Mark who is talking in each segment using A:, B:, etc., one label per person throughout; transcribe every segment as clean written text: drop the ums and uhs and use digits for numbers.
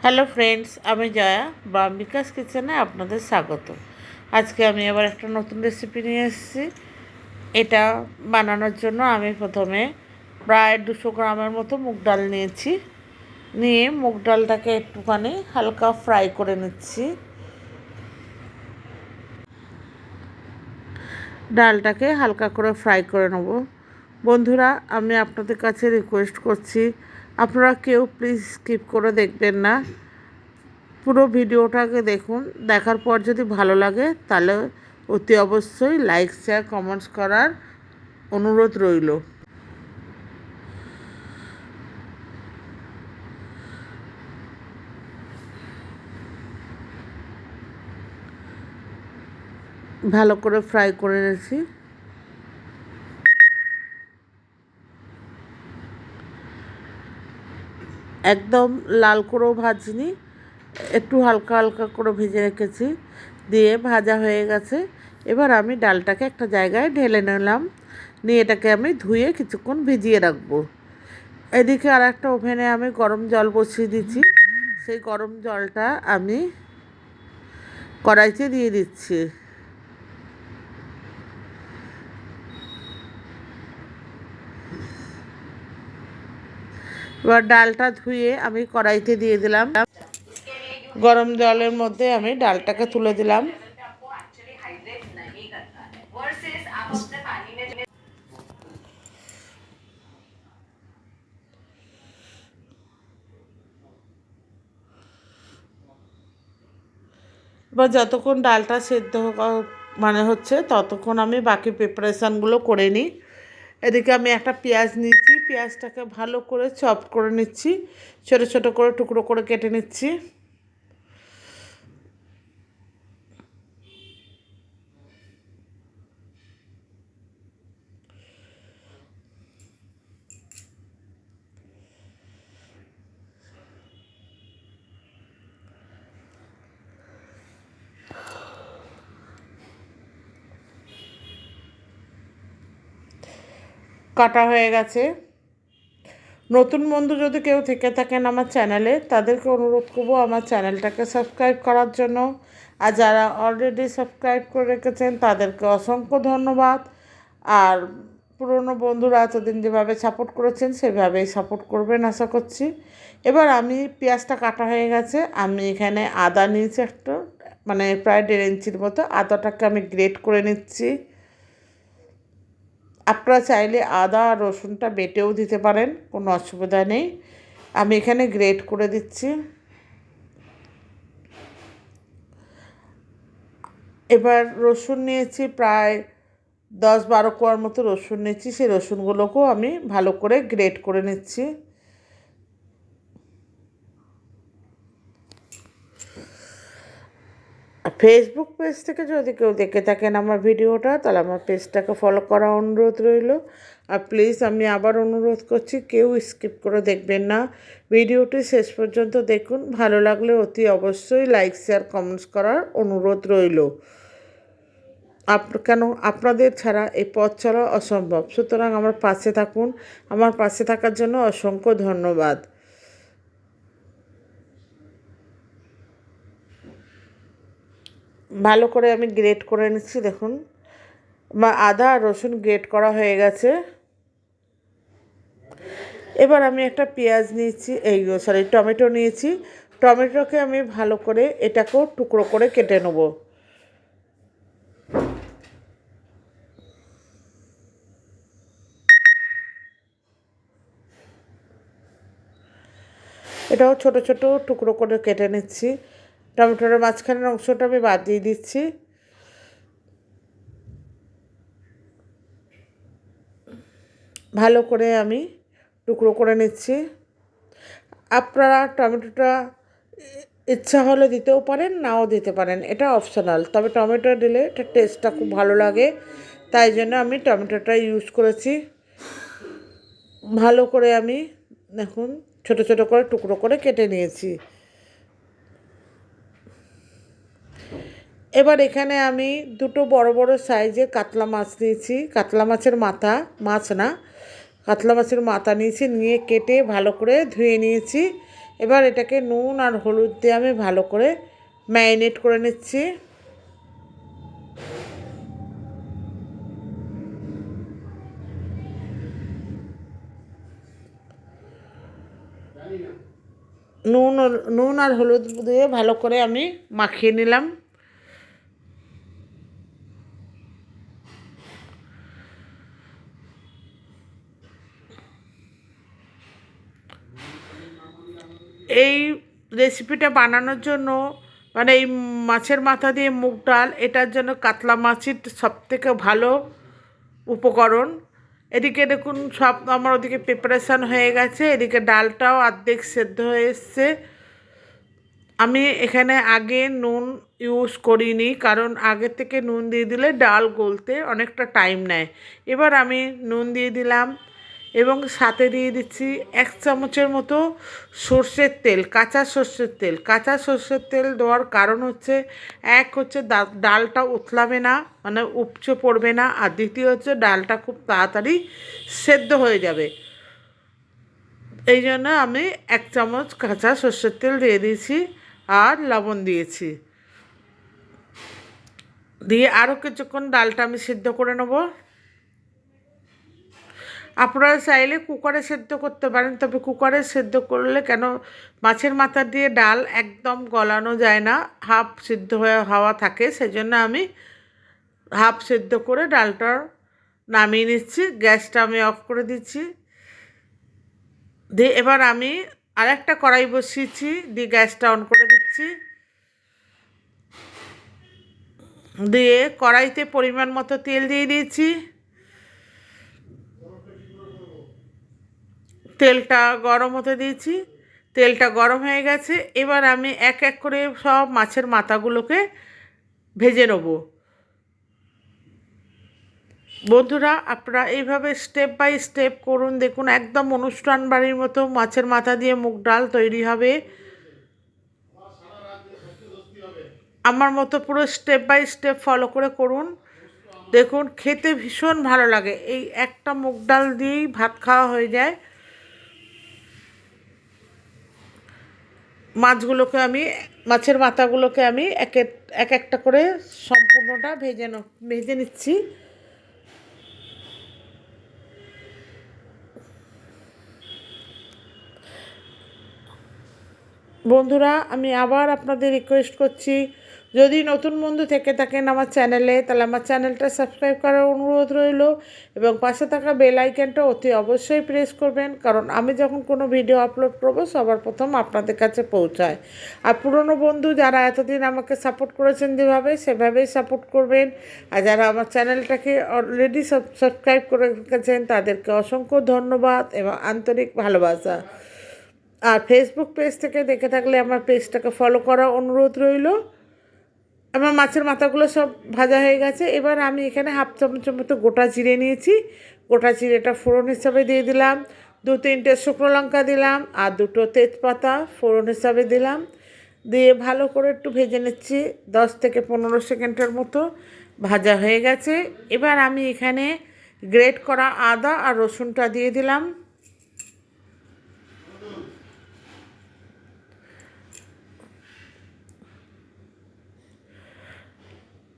A: Hello friends, আমি জয়া বাম্বিকাস কিচেনে আপনাদের স্বাগত। আজকে আমি আবার একটা নতুন রেসিপি নিয়ে এসেছি। এটা বানানোর জন্য আমি প্রথমে প্রায় 200 গ্রামের মতো মুগ ডাল নিয়েছি। নিয়ে মুগ ডালটাকে একটুখানি হালকা ফ্রাই করে নিচ্ছি। ডালটাকে হালকা করে ফ্রাই করে নেব। বন্ধুরা, আমি আপনাদের কাছে রিকোয়েস্ট করছি, আপনারা কেউ প্লিজ স্কিপ করে দেখবেন না, পুরো ভিডিওটাকে দেখুন। দেখার পর যদি ভালো লাগে তাহলে অতি অবশ্যই লাইক শেয়ার কমেন্টস করার অনুরোধ রইল। ভালো করে ফ্রাই করে নিয়েছি। একদম লাল করেও ভাজিনি, একটু হালকা হালকা করে ভেজে রেখেছি। দিয়ে ভাজা হয়ে গেছে। এবার আমি ডালটাকে একটা জায়গায় ঢেলে নিলাম। নিয়ে এটাকে আমি ধুয়ে কিছুক্ষণ ভিজিয়ে রাখবো। এদিকে আর একটা ওভেনে আমি গরম জল বসিয়ে দিচ্ছি। সেই গরম জলটা আমি কড়াইতে দিয়ে দিচ্ছি। এবার ডালটা ধুয়ে আমি কড়াইতে দিয়ে দিলাম। গরম জলের মধ্যে আমি ডালটাকে তুলে দিলাম। এবার যতক্ষণ ডালটা সেদ্ধ হচ্ছে ততক্ষণ আমি বাকি প্রিপারেশানগুলো করে নিই। এদিকে আমি একটা পেঁয়াজ নিচ্ছি। পেঁয়াজটাকে ভালো করে চপ করে নিচ্ছি, ছোটো ছোটো করে টুকরো করে কেটে নিচ্ছি। কাটা হয়ে গেছে। নতুন বন্ধু যদি কেউ থেকে থাকেন আমার চ্যানেলে, তাদেরকে অনুরোধ করবো আমার চ্যানেলটাকে সাবস্ক্রাইব করার জন্য। আর যারা অলরেডি সাবস্ক্রাইব করে রেখেছেন তাদেরকে অসংখ্য ধন্যবাদ। আর পুরনো বন্ধুরা এতদিন যেভাবে সাপোর্ট করেছেন সেভাবেই সাপোর্ট করবেন আশা করছি। এবার আমি পেঁয়াজটা কাটা হয়ে গেছে, আমি এখানে আদা নিয়েছি একটা, প্রায় 1.5 ইঞ্চির মতো। আদাটাকে আমি গ্রেট করে নিচ্ছি। আপনারা চাইলে আদা আর রসুনটা বেটেও দিতে পারেন, কোনো অসুবিধা নেই। আমি এখানে গ্রেট করে দিচ্ছি। এবার রসুন নিয়েছি প্রায় 10-12 কোয়ার মতো রসুন নিয়েছি। সেই রসুনগুলোকেও আমি ভালো করে গ্রেট করে নিচ্ছি। ফেসবুক পেজ থেকে যদি কেউ দেখে থাকেন আমার ভিডিওটা, তাহলে আমার পেজটাকে ফলো করার অনুরোধ রইল। আর প্লিজ আমি আবার অনুরোধ করছি, কেউ স্কিপ করে দেখবেন না, ভিডিওটি শেষ পর্যন্ত দেখুন। ভালো লাগলে অতি অবশ্যই লাইক শেয়ার কমেন্টস করার অনুরোধ রইল। কেন আপনাদের ছাড়া এই পথ চলা অসম্ভব, সুতরাং আমার পাশে থাকুন। আমার পাশে থাকার জন্য অসংখ্য ধন্যবাদ। ভালো করে আমি গ্রেট করে নিচ্ছি। দেখুন, আদা আর রসুন গ্রেট করা হয়ে গেছে। এবার আমি একটা পেঁয়াজ নিয়েছি, টমেটো নিয়েছি। টমেটোকে আমি ভালো করে এটাকেও টুকরো করে কেটে নেব। এটাও ছোট ছোট টুকরো করে কেটে নিচ্ছি। টমেটোর মাঝখানের অংশটা আমি বাদ দিয়ে দিচ্ছি। ভালো করে আমি টুকরো করে নিচ্ছি। আপনারা টমেটোটা ইচ্ছা হলে দিতেও পারেন, নাও দিতে পারেন, এটা অপশনাল। তবে টমেটো দিলে এটা টেস্টটা খুব ভালো লাগে, তাই জন্য আমি টমেটোটা ইউজ করেছি। ভালো করে আমি দেখুন ছোট ছোট করে টুকরো করে কেটে নিয়েছি। এবার এখানে আমি দুটো বড় বড় সাইজের কাতলা মাছ নিয়েছি। কাতলা মাছের মাথা, মাছ না, কাতলা মাছের মাথা নিয়েছি। নিয়ে কেটে ভালো করে ধুয়ে নিয়েছি। এবার এটাকে নুন আর হলুদ দিয়ে আমি ভালো করে ম্যারিনেট করে নিচ্ছি। নুন আর হলুদ দিয়ে ভালো করে আমি মাখিয়ে নিলাম। এই রেসিপিটা বানানোর জন্য মানে এই মাছের মাথা দিয়ে মুগ ডাল, এটার জন্য কাতলা মাছই সবথেকে ভালো উপকরণ। এদিকে দেখুন সব আমার ওদিকে প্রিপারেশান হয়ে গেছে, এদিকে ডালটাও অর্ধেক সেদ্ধ হয়ে এসছে। আমি এখানে আগে নুন ইউজ করিনি, কারণ আগে থেকে নুন দিয়ে দিলে ডাল গলতে অনেকটা টাইম নেয়। এবার আমি নুন দিয়ে দিলাম এবং সাথে দিয়ে দিচ্ছি 1 চামচের মতো সর্ষের তেল, কাঁচা সর্ষের তেল। কাঁচা সর্ষের তেল দেওয়ার কারণ হচ্ছে, এক হচ্ছে ডালটা উতলাবে না, মানে উপচে পড়বে না, আর দ্বিতীয় হচ্ছে ডালটা খুব তাড়াতাড়ি সেদ্ধ হয়ে যাবে। এই জন্য আমি 1 চামচ কাঁচা সর্ষের তেল দিয়ে দিয়েছি আর লবণ দিয়েছি। দিয়ে আরও কিছুক্ষণ ডালটা আমি সিদ্ধ করে নেব। আপনারা চাইলে কুকারে সেদ্ধ করতে পারেন, তবে কুকারে সেদ্ধ করলে কেন মাছের মাথা দিয়ে ডাল একদম গলানো যায় না, হাফ সিদ্ধ হওয়া থাকে, সেজন্য আমি হাফ সেদ্ধ করে ডালটা নামিয়ে নিচ্ছি। গ্যাসটা আমি অফ করে দিচ্ছি। দিয়ে এবার আমি আরেকটা কড়াই বসিয়েছি, দিয়ে গ্যাসটা অন করে দিচ্ছি। দিয়ে কড়াইতে পরিমাণ মতো তেল দিয়ে দিয়েছি। তেলটা গরম হতে দিয়েছি, তেলটা গরম হয়ে গেছে। এবার আমি এক এক করে সব মাছের মাথাগুলোকে ভেজে নেব। বন্ধুরা, আপনারা এইভাবে স্টেপ বাই স্টেপ করুন, দেখুন একদম অনুষ্ঠান বাড়ির মতো মাছের মাথা দিয়ে মুগ ডাল তৈরি হবে। আমার মতো পুরো স্টেপ বাই স্টেপ ফলো করে করুন, দেখুন খেতে ভীষণ ভালো লাগে। এই একটা মুগ ডাল দিয়েই ভাত খাওয়া হয়ে যায়। মাছের মাথাগুলোকে আমি এক একটা করে সম্পূর্ণটা ভেজে নিচ্ছি। বন্ধুরা, আমি আবার আপনাদের রিকোয়েস্ট করছি, যদি নতুন বন্ধু থেকে থাকেন আমার চ্যানেলে, তাহলে আমার চ্যানেলটা সাবস্ক্রাইব করার অনুরোধ রইল এবং পাশে থাকা বেল আইকনটা অতি অবশ্যই প্রেস করবেন, কারণ আমি যখন কোনো ভিডিও আপলোড করব সবার প্রথম আপনাদের কাছে পৌঁছায়। আর পুরনো বন্ধু যারা এতদিন আমাকে সাপোর্ট করেছেন যেভাবে, সেভাবেই সাপোর্ট করবেন। আর যারা আমার চ্যানেলটাকে অলরেডি সাবস্ক্রাইব করে রেখেছেন তাদেরকে অসংখ্য ধন্যবাদ এবং আন্তরিক ভালোবাসা। আর ফেসবুক পেজ থেকে দেখে থাকলে আমার পেজটাকে ফলো করার অনুরোধ রইল। আমার মাছের মাথাগুলো সব ভাজা হয়ে গেছে। এবার আমি এখানে হাফ চামচের মতো গোটা জিরে নিয়েছি, গোটা জিরেটা ফোড়ন হিসাবে দিয়ে দিলাম। 2-3টে শুকনো লঙ্কা দিলাম আর 2টো তেজপাতা ফোড়ন হিসাবে দিলাম। দিয়ে ভালো করে একটু ভেজে নিচ্ছি, 10 থেকে 15 সেকেন্ডের মতো ভাজা হয়ে গেছে। এবার আমি এখানে গ্রেট করা আদা আর রসুনটা দিয়ে দিলাম।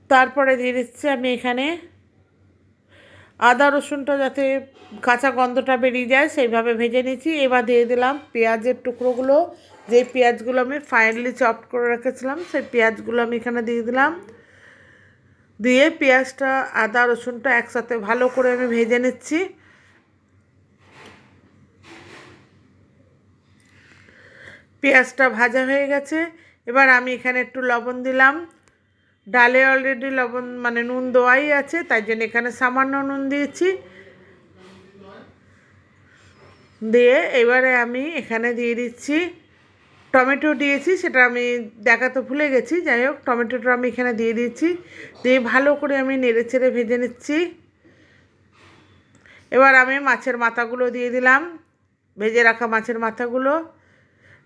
A: তারপরে দিয়ে দিচ্ছি আমি এখানে আদা রসুনটা যাতে কাঁচা গন্ধটা বেরিয়ে যায় সেইভাবে ভেজে নিচ্ছি। এবার দিয়ে দিলাম পেঁয়াজের টুকরোগুলো, যে পেঁয়াজগুলো আমি ফাইনালি চপ করে রেখেছিলাম সেই পেঁয়াজগুলো আমি এখানে দিয়ে দিলাম। দিয়ে পেঁয়াজটা আদা রসুনটা একসাথে ভালো করে আমি ভেজে নিচ্ছি। পেঁয়াজটা ভাজা হয়ে গেছে। এবার আমি এখানে একটু লবণ দিলাম। ডালে অলরেডি লবণ মানে নুন দেওয়াই আছে, তাই জন্য এখানে সামান্য নুন দিয়েছি। দিয়ে এবারে আমি এখানে দিয়ে দিচ্ছি টমেটো দিয়েছি, সেটা আমি দেখাতে ভুলে গেছি। যাই হোক, টমেটোটা আমি এখানে দিয়ে দিচ্ছি। দিয়ে ভালো করে আমি নেড়ে চেড়ে ভেজে নিচ্ছি। এবার আমি মাছের মাথাগুলো দিয়ে দিলাম, ভেজে রাখা মাছের মাথাগুলো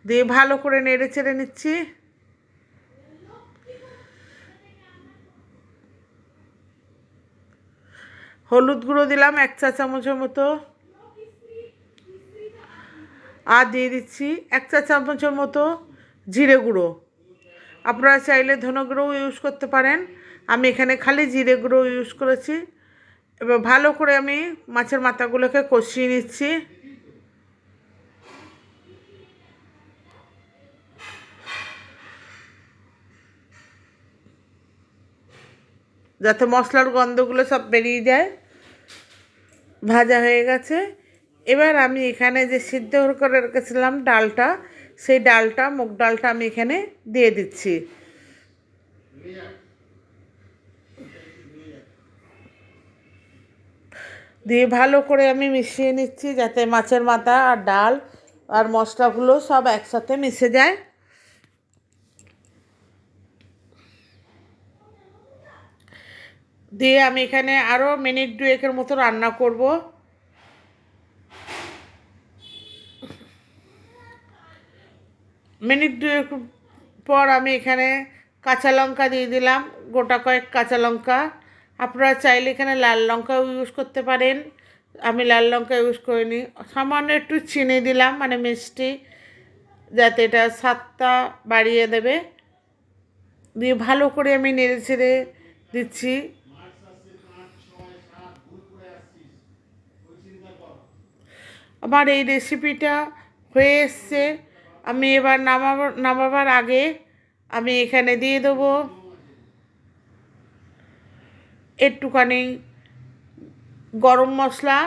A: দিয়ে ভালো করে নেড়ে চেড়ে নিচ্ছি। হলুদ গুঁড়ো দিলাম 1 চা চামচের মতো, আর দিয়ে দিচ্ছি 1 চা চামচের মতো জিরে গুঁড়ো। আপনারা চাইলে ধনে গুঁড়োও ইউজ করতে পারেন, আমি এখানে খালি জিরে গুঁড়ো ইউজ করেছি। এবার ভালো করে আমি মাছের মাথাগুলোকে কষিয়ে নিচ্ছি। যাতে মশলার গন্ধগুলো সব বেরিয়ে যায়। ভাজা হয়ে গেছে। এবার আমি এখানে যে সিদ্ধ করে রেখেছিলাম ডালটা, সেই ডালটা, মুগ ডালটা আমি এখানে দিয়ে দিচ্ছি। দিয়ে ভালো করে আমি মিশিয়ে নিচ্ছি, যাতে মাছের মাথা আর ডাল আর মশলাগুলো সব একসাথে মিশে যায়। দিয়ে আমি এখানে আরও মিনিট 2-এর মতো রান্না করব। মিনিট 2 পর আমি এখানে কাঁচা লঙ্কা দিয়ে দিলাম, গোটা কয়েক কাঁচা লঙ্কা। আপনারা চাইলে এখানে লাল লঙ্কাও ইউজ করতে পারেন, আমি লাল লঙ্কা ইউজ করিনি। সামান্য একটু চিনি দিলাম, মানে মিষ্টি, যাতে এটা স্বাদটা বাড়িয়ে দেবে। দিয়ে ভালো করে আমি নেড়ে ছেড়ে দিচ্ছি। আমার এই রেসিপিটা হয়ে এসছে। আমি এবার নামাবার আগে আমি এখানে দিয়ে দেবো একটুখানি গরম মশলা,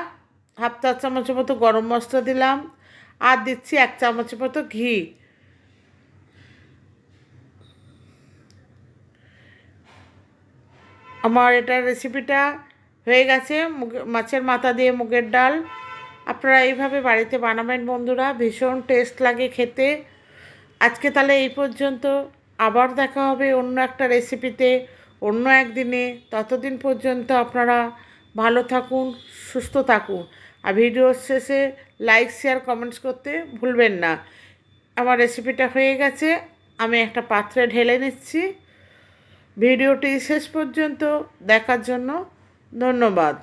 A: 1/2 চা চামচের মতো গরম মশলা দিলাম, আর দিচ্ছি 1 চামচের মতো ঘি। আমার এটা রেসিপিটা হয়ে গেছে, মাছের মাথা দিয়ে মুগের ডাল। আপনারা এইভাবে বাড়িতে বানাবেন বন্ধুরা, ভীষণ টেস্ট লাগে খেতে। আজকে তাহলে এই পর্যন্ত, আবার দেখা হবে অন্য একটা রেসিপিতে অন্য একদিনে। ততদিন পর্যন্ত আপনারা ভালো থাকুন, সুস্থ থাকুন। আর ভিডিওর শেষে লাইক, শেয়ার, কমেন্টস করতে ভুলবেন না। আমার রেসিপিটা হয়ে গেছে, আমি একটা পাত্রে ঢেলে নিচ্ছি। ভিডিওটি শেষ পর্যন্ত দেখার জন্য ধন্যবাদ।